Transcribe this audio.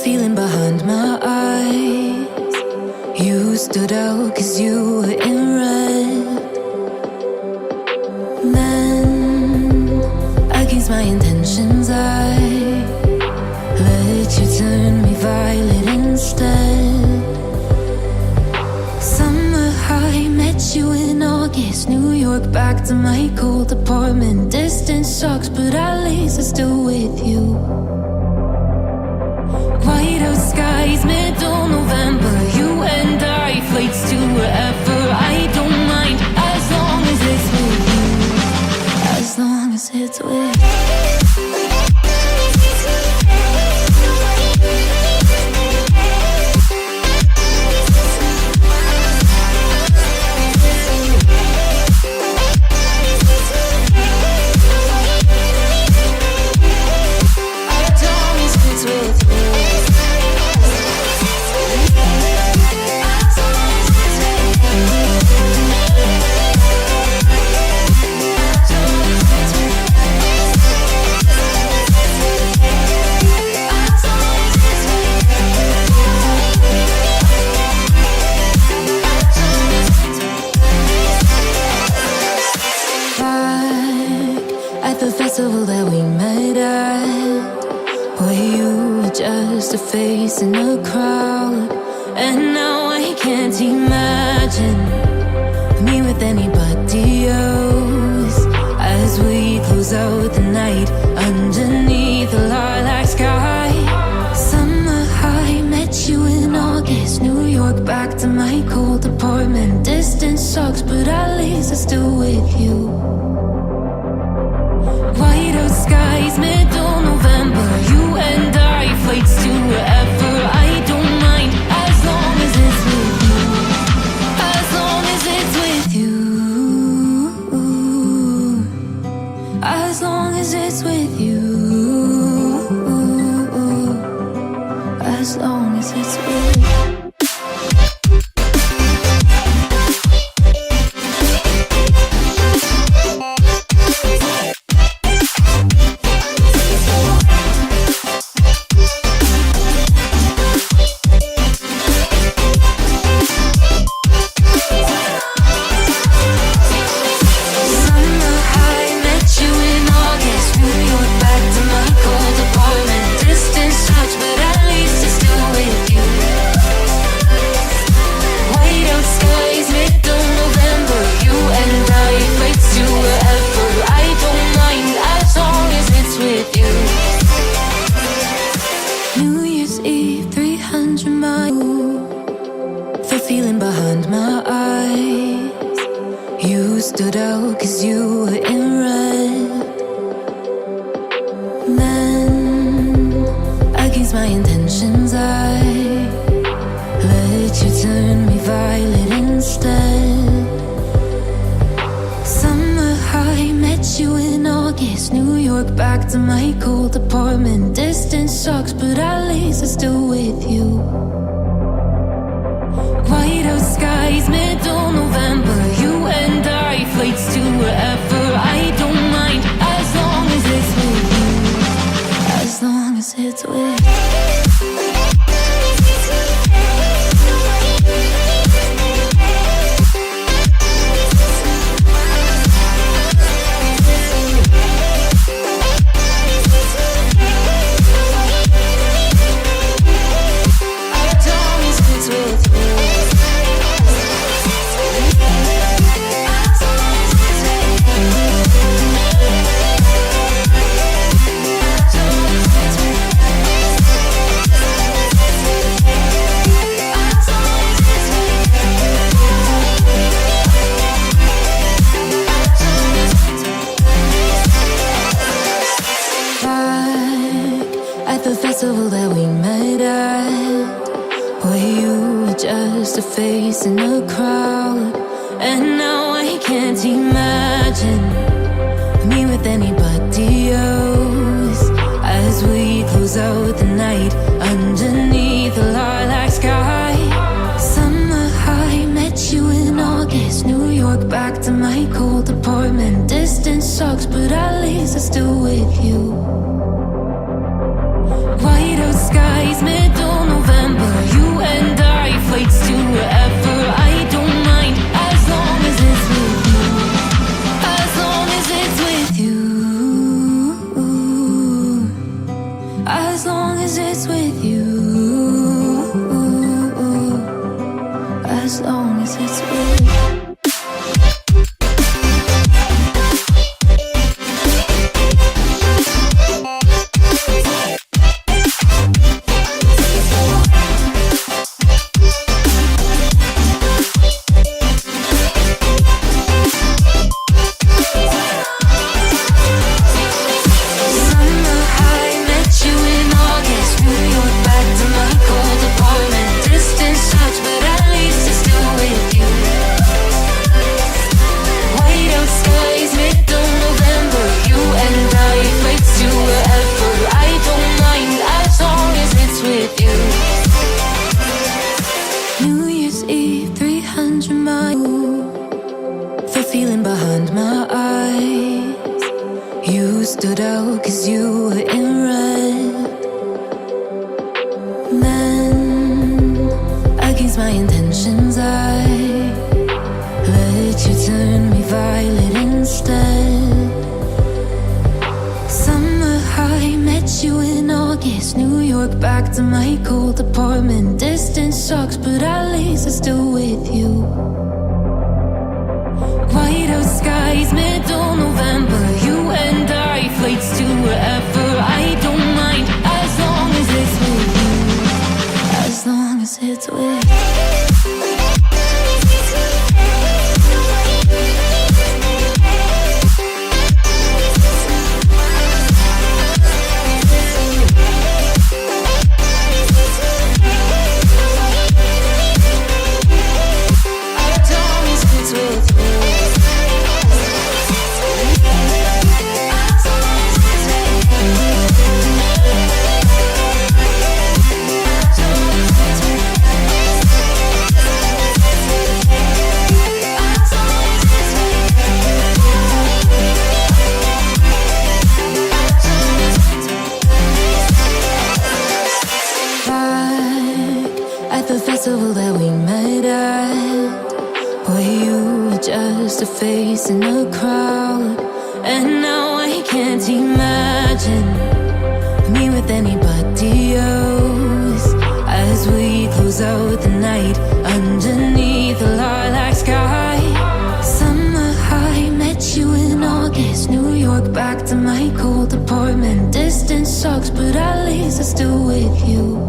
feeling behind my eyes. You stood out 'cause you were in red. Then, against my intentions, I let you turn me violet instead. Summer high, met you in August. New York, back to my cold apartment. Distance sucks, but at least I'm still with you. White out skies, middle November. You and I, flights to wherever. I don't mind, as long as it's with you. As long as it's with you. That we met at, where you were just a face in a crowd. And now I can't imagine me with anybody else. As we close out the night underneath the lilac sky. Summer high, met you in August. New York, back to my cold apartment. Distance sucks, but at least I'm still with you. White out skies, middle November. You and I, flights to wherever. I don't mind, as long as it's with you. As long as it's with you. As long as it's with you. As long as it's with you. Stood out 'cause you were in red. Then, against my intentions, I let you turn me violet instead. Summer high, met you in August. New York, back to my cold apartment. Distance sucks, but at least I'm still with you. White out skies, middle November. You and I, flights to wherever. I don't mind, as long as it's with you. As long as it's with you. That we met at, where you were just a face in a crowd. And now I can't imagine me with anybody else. As we close out the night underneath the lilac sky. Summer high, met you in August. New York, back to my cold apartment. Distance sucks, but at least I'm still with you. White out skies, mid as long as it's with you. As long as it's with you. Back to my cold apartment. Distance sucks, but at least I'm still with you. White out skies, middle November. You and I, flights to wherever. I don't mind, as long as it's with you. As long as it's with you. That we met at, were you just a face in a crowd? And now I can't imagine me with anybody else. As we close out the night underneath the lilac sky. Summer high, met you in August. New York, back to my cold apartment. Distance sucks, but at least I'm still with you.